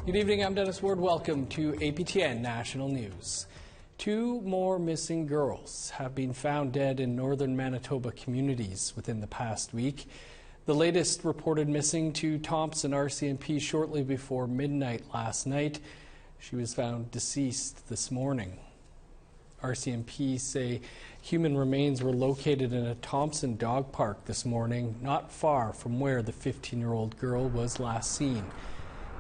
Good evening, I'm Dennis Ward. Welcome to APTN National News. 2 more missing girls have been found dead in northern Manitoba communities within the past week. The latest reported missing to Thompson RCMP shortly before midnight last night. She was found deceased this morning. RCMP say human remains were located in a Thompson dog park this morning, not far from where the 15-year-old girl was last seen.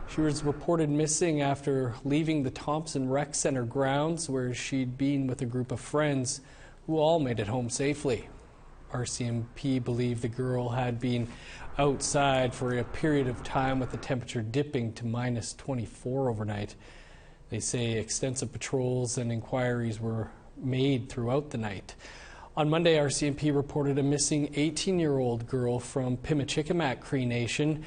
She was reported missing after leaving the Thompson Rec Center grounds, where she'd been with a group of friends who all made it home safely. RCMP believe the girl had been outside for a period of time, with the temperature dipping to -24 overnight. They say extensive patrols and inquiries were made throughout the night. On Monday, RCMP reported a missing 18-year-old girl from Pimicikamak Cree Nation,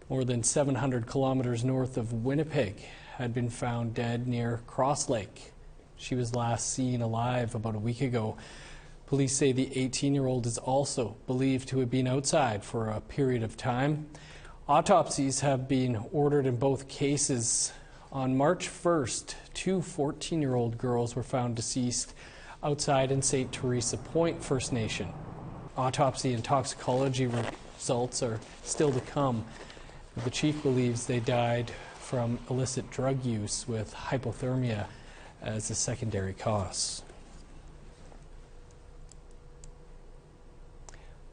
more than 700 kilometers north of Winnipeg, had been found dead near Cross Lake. She was last seen alive about a week ago. Police say the 18-year-old is also believed to have been outside for a period of time. Autopsies have been ordered in both cases. On March 1st, 2 14-year-old girls were found deceased outside in St. Teresa Point First Nation. Autopsy and toxicology results are still to come. The chief believes they died from illicit drug use, with hypothermia as a secondary cause.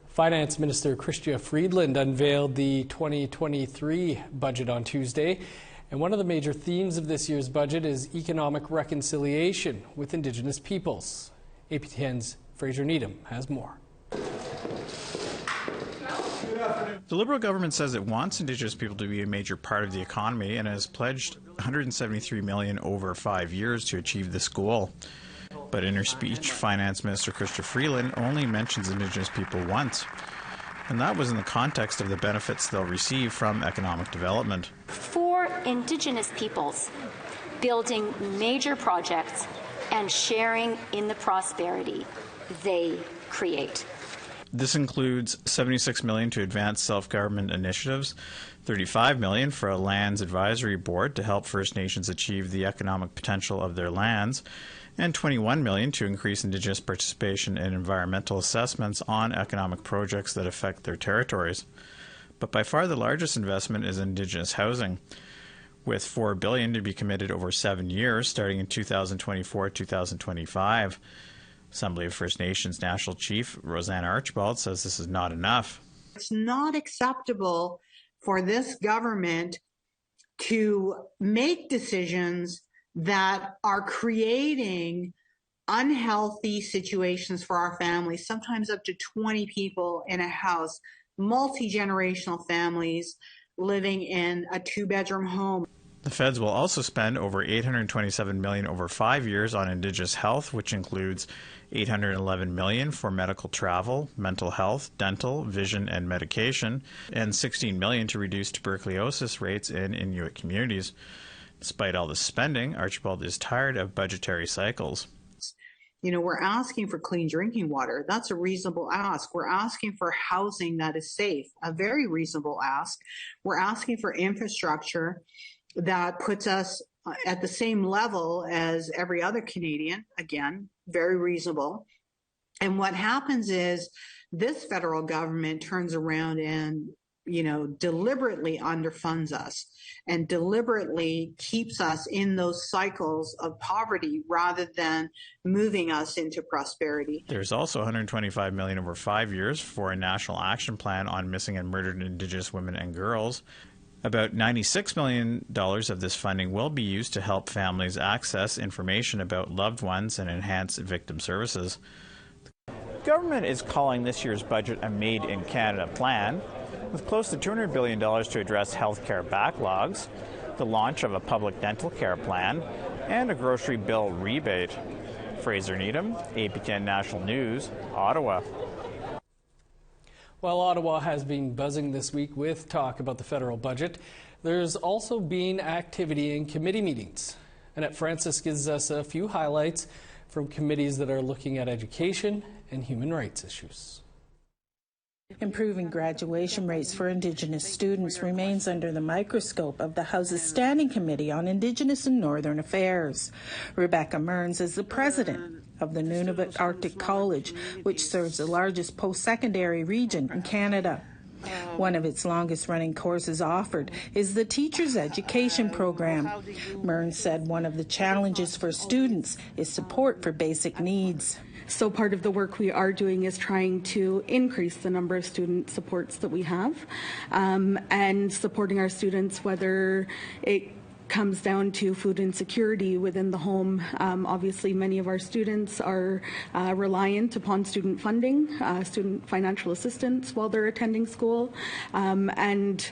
Finance Minister Chrystia Freeland unveiled the 2023 budget on Tuesday. And one of the major themes of this year's budget is economic reconciliation with Indigenous peoples. APTN's Fraser Needham has more. The Liberal government says it wants Indigenous people to be a major part of the economy and has pledged $173 million over 5 years to achieve this goal. But in her speech, Finance Minister Chrystia Freeland only mentions Indigenous people once. And that was in the context of the benefits they'll receive from economic development. For Indigenous peoples, building major projects and sharing in the prosperity they create. This includes $76 million to advance self-government initiatives, $35 million for a lands advisory board to help First Nations achieve the economic potential of their lands, and $21 million to increase Indigenous participation in environmental assessments on economic projects that affect their territories. But by far the largest investment is Indigenous housing, with $4 billion to be committed over 7 years, starting in 2024-2025. Assembly of First Nations National Chief Roseanne Archibald says this is not enough. It's not acceptable for this government to make decisions that are creating unhealthy situations for our families, sometimes up to 20 people in a house, multi-generational families living in a 2-bedroom home. The feds will also spend over $827 million over 5 years on Indigenous health, which includes $811 million for medical travel, mental health, dental, vision, and medication, and $16 million to reduce tuberculosis rates in Inuit communities. Despite all this spending, Archibald is tired of budgetary cycles. You know, we're asking for clean drinking water. That's a reasonable ask. We're asking for housing that is safe, a very reasonable ask. We're asking for infrastructure that puts us at the same level as every other Canadian. Again, very reasonable. And what happens is this federal government turns around and, you know, deliberately underfunds us and deliberately keeps us in those cycles of poverty rather than moving us into prosperity. There's also $125 million over 5 years for a national action plan on missing and murdered Indigenous women and girls. About $96 million of this funding will be used to help families access information about loved ones and enhance victim services. The government is calling this year's budget a Made in Canada plan, with close to $200 billion to address healthcare backlogs, the launch of a public dental care plan, and a grocery bill rebate. Fraser Needham, APTN National News, Ottawa. While Ottawa has been buzzing this week with talk about the federal budget, there's also been activity in committee meetings. Annette Francis gives us a few highlights from committees that are looking at education and human rights issues. Improving graduation rates for Indigenous students remains under the microscope of the House's Standing Committee on Indigenous and Northern Affairs. Rebecca Mearns is the president of the Nunavut Arctic College, which serves the largest post-secondary region in Canada. One of its longest-running courses offered is the Teacher's Education Program. Mearns said one of the challenges for students is support for basic needs. So part of the work we are doing is trying to increase the number of student supports that we have, and supporting our students, whether it comes down to food insecurity within the home. Obviously, many of our students are reliant upon student funding, student financial assistance while they're attending school, and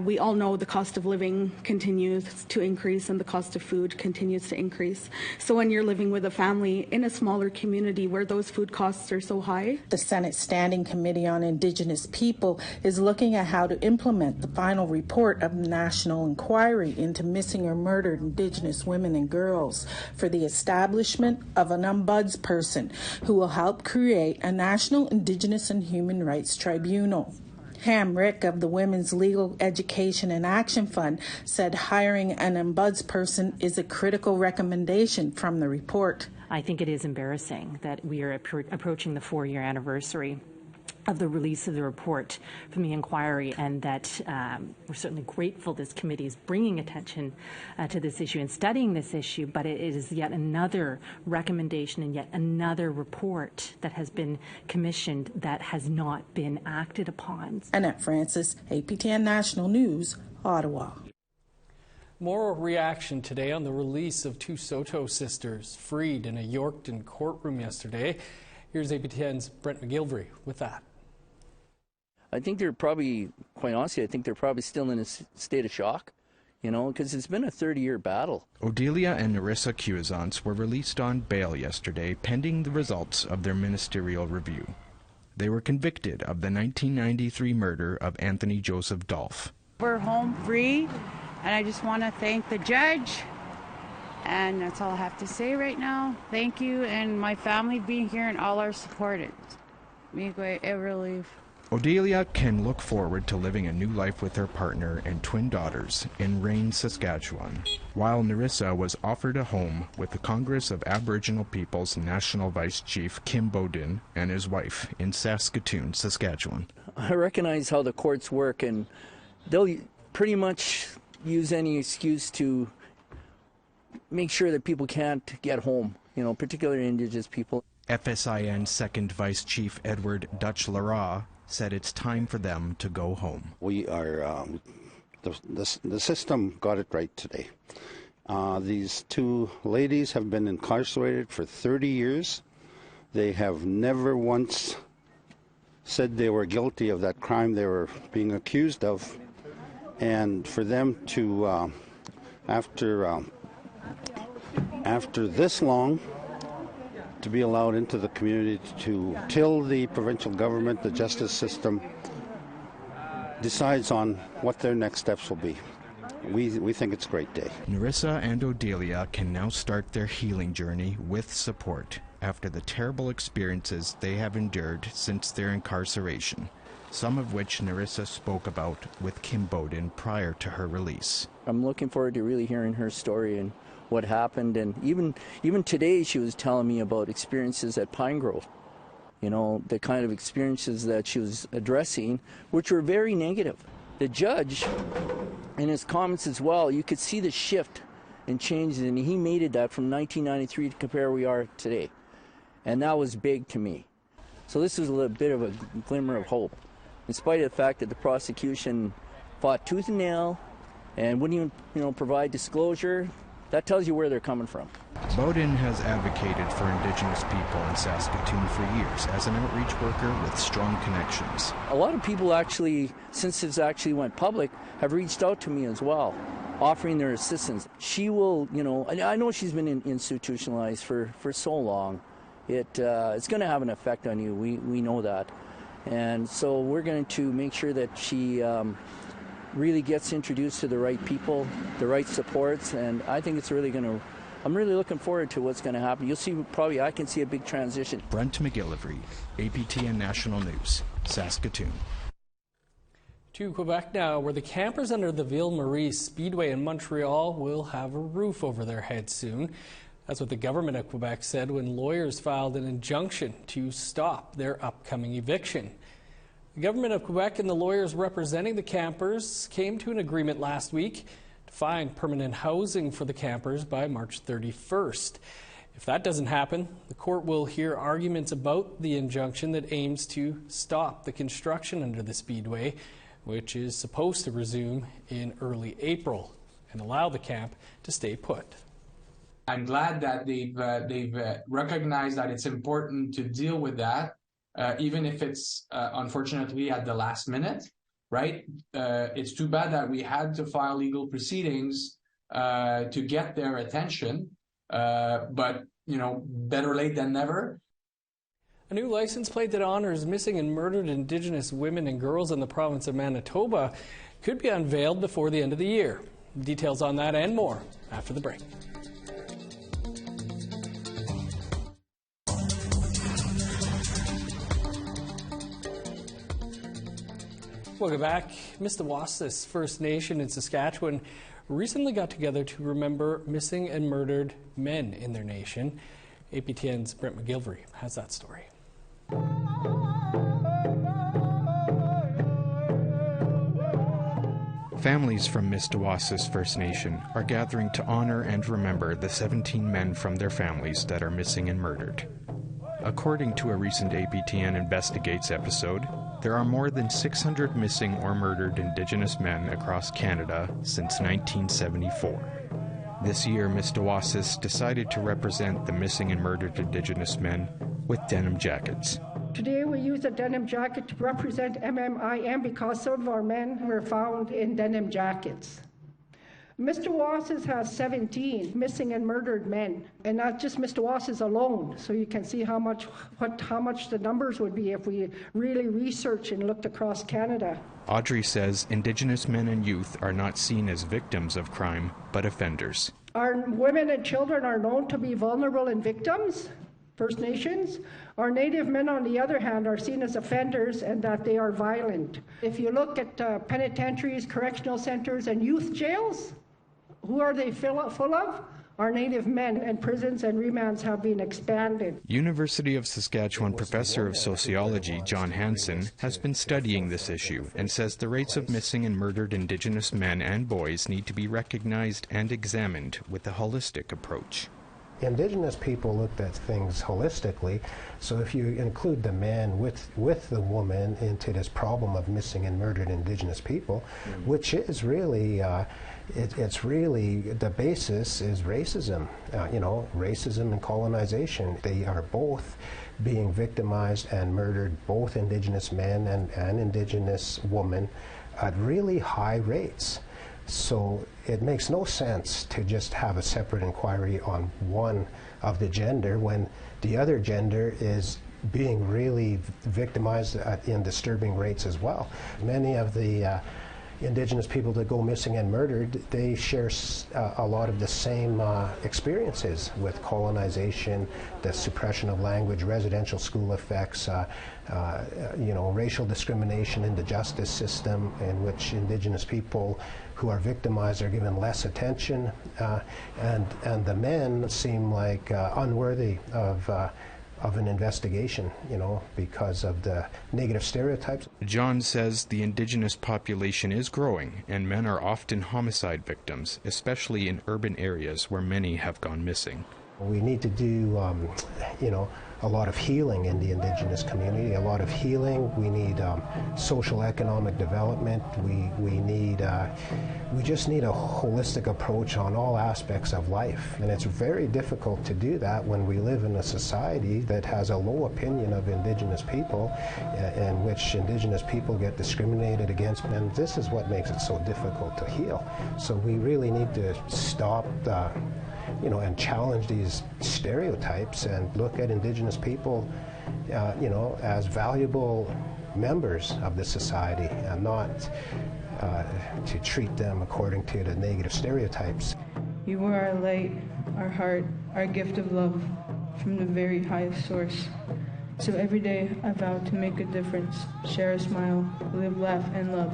we all know the cost of living continues to increase and the cost of food continues to increase. So when you're living with a family in a smaller community where those food costs are so high. The Senate Standing Committee on Indigenous People is looking at how to implement the final report of the National Inquiry into Missing or Murdered Indigenous Women and Girls for the establishment of an ombudsperson who will help create a National Indigenous and Human Rights Tribunal. Ham Rick of the Women's Legal Education and Action Fund said hiring an ombudsperson is a critical recommendation from the report. I think it is embarrassing that we are approaching the 4-year anniversary of the release of the report from the inquiry, and that we're certainly grateful this committee is bringing attention to this issue and studying this issue, but it is yet another recommendation and yet another report that has been commissioned that has not been acted upon. Annette Francis, APTN National News, Ottawa. More reaction today on the release of 2 Soto sisters freed in a Yorkton courtroom yesterday. Here's APTN's Brent McGilvery with that. I think they're probably, quite honestly, I think they're probably still in a state of shock, you know, because it's been a 30-year battle. Odelia and Narissa Quewezance were released on bail yesterday pending the results of their ministerial review. They were convicted of the 1993 murder of Anthony Joseph Dolph. We're home free, and I just want to thank the judge, and that's all I have to say right now. Thank you, and my family being here and all our support. It made a relief. Odelia can look forward to living a new life with her partner and twin daughters in Rain, Saskatchewan, while Narissa was offered a home with the Congress of Aboriginal Peoples National Vice Chief Kim Bodin and his wife in Saskatoon, Saskatchewan. I recognize how the courts work, and they'll pretty much use any excuse to make sure that people can't get home, you know, particularly Indigenous people. FSIN Second Vice Chief Edward Dutch-Lara said it's time for them to go home. We are, the system got it right today. These 2 ladies have been incarcerated for 30 years. They have never once said they were guilty of that crime they were being accused of. And for them to, after this long, to be allowed into the community to till the provincial government, the justice system, decides on what their next steps will be. We think it's a great day. Narissa and Odelia can now start their healing journey with support after the terrible experiences they have endured since their incarceration, some of which Narissa spoke about with Kim Bodin prior to her release. I'm looking forward to really hearing her story and what happened, and even today she was telling me about experiences at Pine Grove, you know, the kind of experiences that she was addressing, which were very negative. The judge, in his comments as well, you could see the shift and changes, and he made it that from 1993 to compare where we are today, and that was big to me. So this was a little bit of a glimmer of hope, in spite of the fact that the prosecution fought tooth and nail and wouldn't even, you know, provide disclosure. That tells you where they're coming from. Bodin has advocated for Indigenous people in Saskatoon for years as an outreach worker with strong connections. A lot of people actually, since this actually went public, have reached out to me as well, offering their assistance. She will, you know, I know she's been institutionalized for so long. It's going to have an effect on you. We know that. And so we're going to make sure that she really gets introduced to the right people, the right supports, and I think it's really going to I'm really looking forward to what's going to happen. You'll see, probably I can see a big transition. Brent McGillivray, APTN National News, Saskatoon. To Quebec now, where the campers under the Ville-Marie Speedway in Montreal will have a roof over their heads soon. That's what the government of Quebec said when lawyers filed an injunction to stop their upcoming eviction. The government of Quebec and the lawyers representing the campers came to an agreement last week to find permanent housing for the campers by March 31st. If that doesn't happen, the court will hear arguments about the injunction that aims to stop the construction under the Speedway, which is supposed to resume in early April and allow the camp to stay put. I'm glad that they've recognized that it's important to deal with that, even if it's unfortunately at the last minute, right? It's too bad that we had to file legal proceedings to get their attention, but better late than never. A new license plate that honors missing and murdered Indigenous women and girls in the province of Manitoba could be unveiled before the end of the year. Details on that and more after the break. Welcome back. Mistawassis First Nation in Saskatchewan recently got together to remember missing and murdered men in their nation. APTN's Brent McGillivray has that story. Families from Mistawassis First Nation are gathering to honor and remember the 17 men from their families that are missing and murdered. According to a recent APTN Investigates episode, there are more than 600 missing or murdered Indigenous men across Canada since 1974. This year, Mistawassis decided to represent the missing and murdered Indigenous men with denim jackets. Today we use a denim jacket to represent MMIM because some of our men were found in denim jackets. Mistawassis has 17 missing and murdered men, and not just Mistawassis alone. So you can see how much the numbers would be if we really researched and looked across Canada. Audrey says Indigenous men and youth are not seen as victims of crime, but offenders. Our women and children are known to be vulnerable and victims, First Nations. Our Native men, on the other hand, are seen as offenders and that they are violent. If you look at penitentiaries, correctional centers, and youth jails, who are they full of? Our Native men, and prisons and remands have been expanded. University of Saskatchewan professor of sociology John Hansen has been studying this issue and says the rates of missing and murdered Indigenous men and boys need to be recognized and examined with a holistic approach. Indigenous people looked at things holistically, so if you include the man with the woman into this problem of missing and murdered Indigenous people, which is really it's really the basis is racism, racism and colonization. They are both being victimized and murdered, both Indigenous men and Indigenous women, at really high rates. So it makes no sense to just have a separate inquiry on one of the gender when the other gender is being really victimized in disturbing rates as well. Many of the Indigenous people that go missing and murdered, they share a lot of the same experiences with colonization, the suppression of language, residential school effects, racial discrimination in the justice system, in which Indigenous people who are victimized are given less attention, and the men seem like unworthy of an investigation, because of the negative stereotypes. John says the Indigenous population is growing, and men are often homicide victims, especially in urban areas where many have gone missing. We need to do, a lot of healing in the Indigenous community, a lot of healing. We need social economic development. We just need a holistic approach on all aspects of life. And it's very difficult to do that when we live in a society that has a low opinion of Indigenous people, in which Indigenous people get discriminated against. And this is what makes it so difficult to heal. So we really need to stop and challenge these stereotypes and look at Indigenous people, as valuable members of the society, and not to treat them according to the negative stereotypes. You are our light, our heart, our gift of love from the very highest source. So every day I vow to make a difference, share a smile, live, laugh, and love.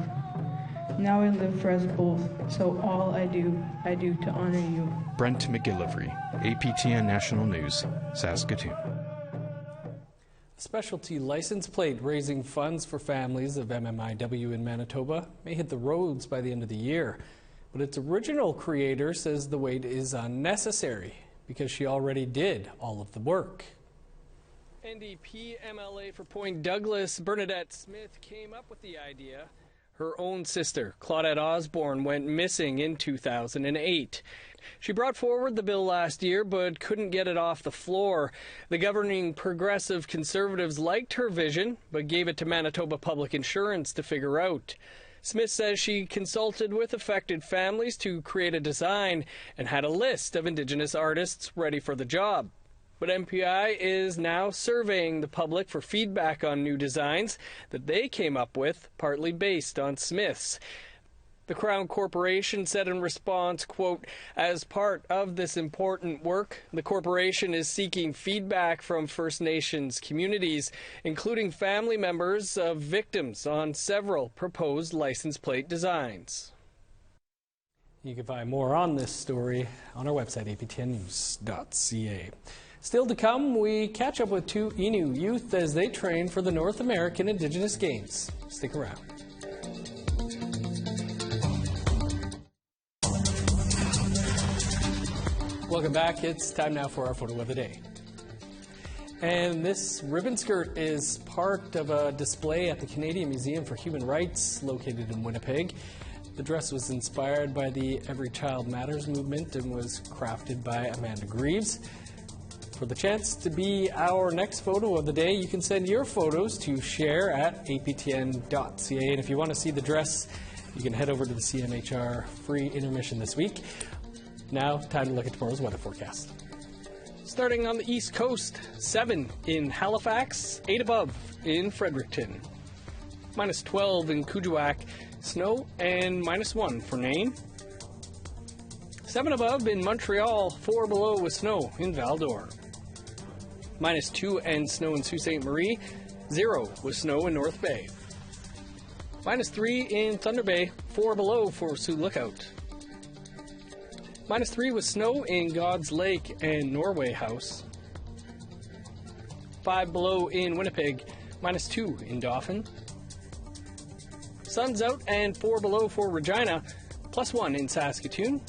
Now I live for us both, so all I do to honor you. Brent McGillivray, APTN National News, Saskatoon. A specialty license plate raising funds for families of MMIW in Manitoba may hit the roads by the end of the year. But its original creator says the wait is unnecessary because she already did all of the work. NDP MLA for Point Douglas, Bernadette Smith, came up with the idea. Her own sister, Claudette Osborne, went missing in 2008. She brought forward the bill last year but couldn't get it off the floor. The governing Progressive Conservatives liked her vision but gave it to Manitoba Public Insurance to figure out. Smith says she consulted with affected families to create a design and had a list of Indigenous artists ready for the job. But MPI is now surveying the public for feedback on new designs that they came up with, partly based on Smith's. The Crown Corporation said in response, quote, "As part of this important work, the corporation is seeking feedback from First Nations communities, including family members of victims, on several proposed license plate designs." You can find more on this story on our website, aptnnews.ca. Still to come, we catch up with two Innu youth as they train for the North American Indigenous Games. Stick around. Welcome back. It's time now for our photo of the day. And this ribbon skirt is part of a display at the Canadian Museum for Human Rights located in Winnipeg. The dress was inspired by the Every Child Matters movement and was crafted by Amanda Greaves. For the chance to be our next photo of the day, you can send your photos to share@aptn.ca. And if you want to see the dress, you can head over to the CMHR free intermission this week. Now, time to look at tomorrow's weather forecast. Starting on the East Coast, 7 in Halifax, 8 above in Fredericton. -12 in Kuujjuaq, snow, and -1 for Nain. 7 above in Montreal, 4 below with snow in Val-d'Or. -2 and snow in Sault Ste. Marie, 0 with snow in North Bay. -3 in Thunder Bay, 4 below for Sioux Lookout. -3 with snow in God's Lake and Norway House. 5 below in Winnipeg, -2 in Dauphin. Sun's out and 4 below for Regina, +1 in Saskatoon.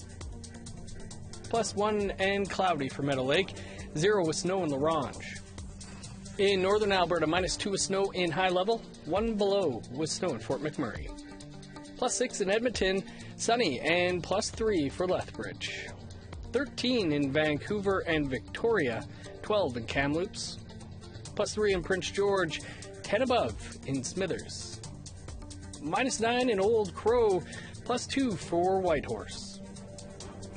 +1 and cloudy for Meadow Lake, 0 with snow in La Ronge. In northern Alberta, -2 with snow in High Level, 1 below with snow in Fort McMurray. +6 in Edmonton, sunny, and +3 for Lethbridge. 13 in Vancouver and Victoria, 12 in Kamloops. +3 in Prince George, 10 above in Smithers. -9 in Old Crow, +2 for Whitehorse.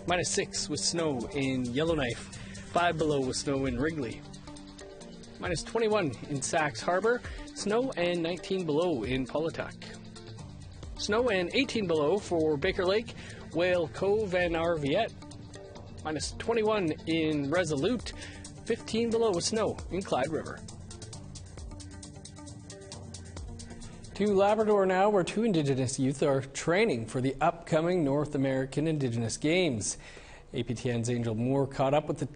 -6 with snow in Yellowknife, 5 below with snow in Wrigley. -21 in Sax Harbor, snow, and 19 below in Paulatuck. Snow and 18 below for Baker Lake, Whale Cove, and Arviette. -21 in Resolute, 15 below with snow in Clyde River. To Labrador now, where two Indigenous youth are training for the upcoming North American Indigenous Games. APTN's Angel Moore caught up with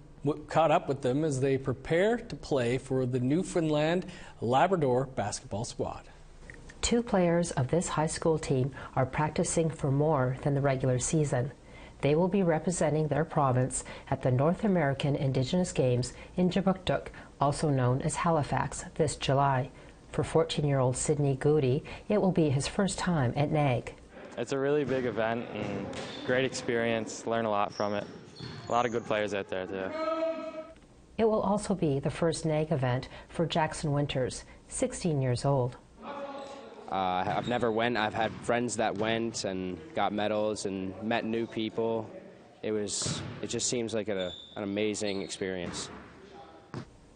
them as they prepare to play for the Newfoundland Labrador basketball squad. Two players of this high school team are practicing for more than the regular season. They will be representing their province at the North American Indigenous Games in Jabuktuk, also known as Halifax, this July. For 14-year-old Sydney Goody, it will be his first time at NAG. It's a really big event and great experience, learn a lot from it. A lot of good players out there too. It will also be the first NAG event for Jackson Winters, 16 years old. I've never went. I've had friends that went and got medals and met new people. It just seems like an amazing experience.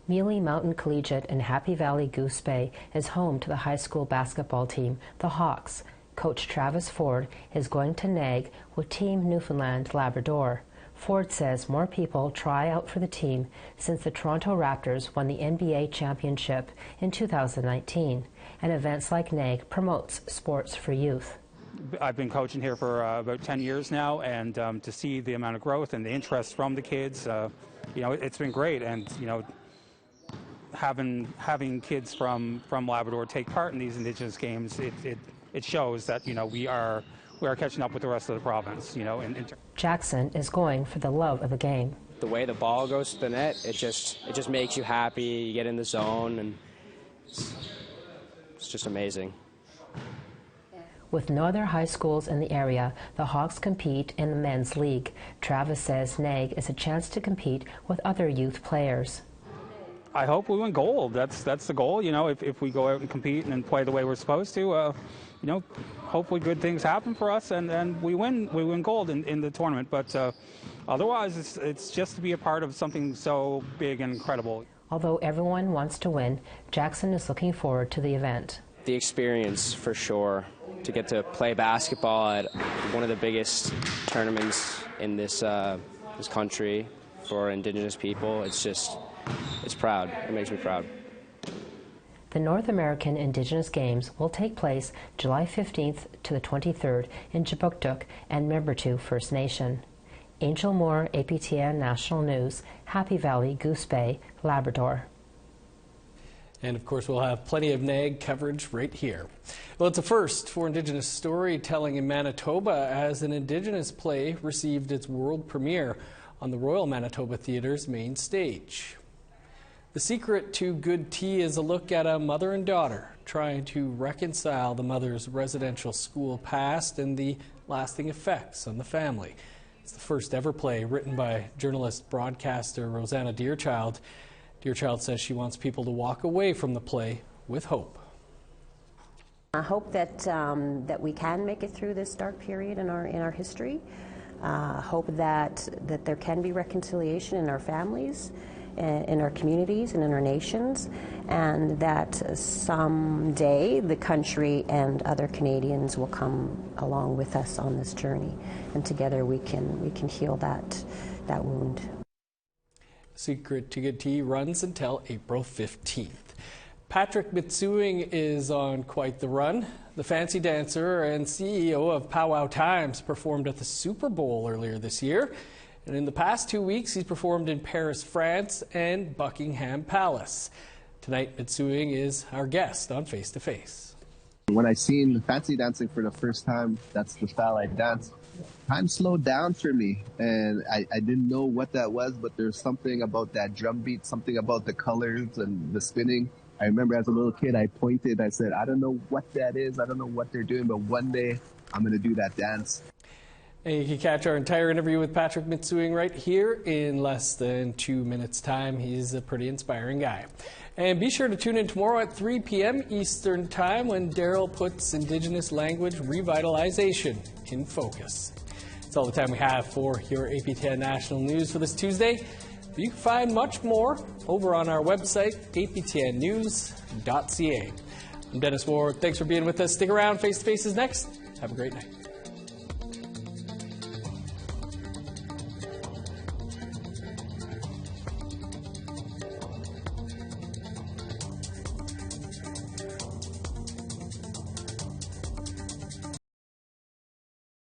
Mealy Mountain Collegiate in Happy Valley Goose Bay is home to the high school basketball team, the Hawks. Coach Travis Ford is going to NAG with Team Newfoundland Labrador. Ford says more people try out for the team since the Toronto Raptors won the NBA championship in 2019, and events like NAG promotes sports for youth. I've been coaching here for about 10 years now, and to see the amount of growth and the interest from the kids, it's been great. And having kids from Labrador take part in these Indigenous games, it shows that we are catching up with the rest of the province. Jackson is going for the love of the game. The way the ball goes to the net, it just makes you happy. You get in the zone, and it's just amazing. With no other high schools in the area, the Hawks compete in the men's league. Travis says NAG is a chance to compete with other youth players. I hope we win gold. That's the goal. If we go out and compete and play the way we're supposed to, hopefully good things happen for us and we win gold in the tournament. But otherwise, it's just to be a part of something so big and incredible. Although everyone wants to win, Jackson is looking forward to the event. The experience, for sure, to get to play basketball at one of the biggest tournaments in this country for Indigenous people, it's proud. It makes me proud. The North American Indigenous Games will take place July 15th to the 23rd in Jabuktuk and Membertou First Nation. Angel Moore, APTN National News, Happy Valley, Goose Bay, Labrador. And of course, we'll have plenty of NAG coverage right here. Well, it's a first for Indigenous storytelling in Manitoba as an Indigenous play received its world premiere on the Royal Manitoba Theatre's main stage. The Secret to Good Tea is a look at a mother and daughter trying to reconcile the mother's residential school past and the lasting effects on the family. It's the first ever play written by journalist broadcaster Rosanna Deerchild. Deerchild says she wants people to walk away from the play with hope. I hope that that we can make it through this dark period in our history. Hope that there can be reconciliation in our families, in our communities, and in our nations, and that someday the country and other Canadians will come along with us on this journey, and together we can heal that wound. Secret to Good Tea runs until April 15th. Patrick Mitsuing is on quite the run. The fancy dancer and CEO of Powwow Times performed at the Super Bowl earlier this year. And in the past 2 weeks, he's performed in Paris, France, and Buckingham Palace. Tonight, Mitsuing is our guest on Face to Face. When I seen fancy dancing for the first time, that's the style I dance. Time slowed down for me, and I didn't know what that was, but there's something about that drum beat, something about the colors and the spinning. I remember as a little kid, I pointed, I said, I don't know what that is, I don't know what they're doing, but one day I'm going to do that dance. And you can catch our entire interview with Patrick Mitsuing right here in less than 2 minutes' time. He's a pretty inspiring guy. And be sure to tune in tomorrow at 3 p.m. Eastern Time when Daryl puts Indigenous language revitalization in focus. That's all the time we have for your APTN National News for this Tuesday. But you can find much more over on our website, aptnnews.ca. I'm Dennis Ward. Thanks for being with us. Stick around. Face to Face is next. Have a great night.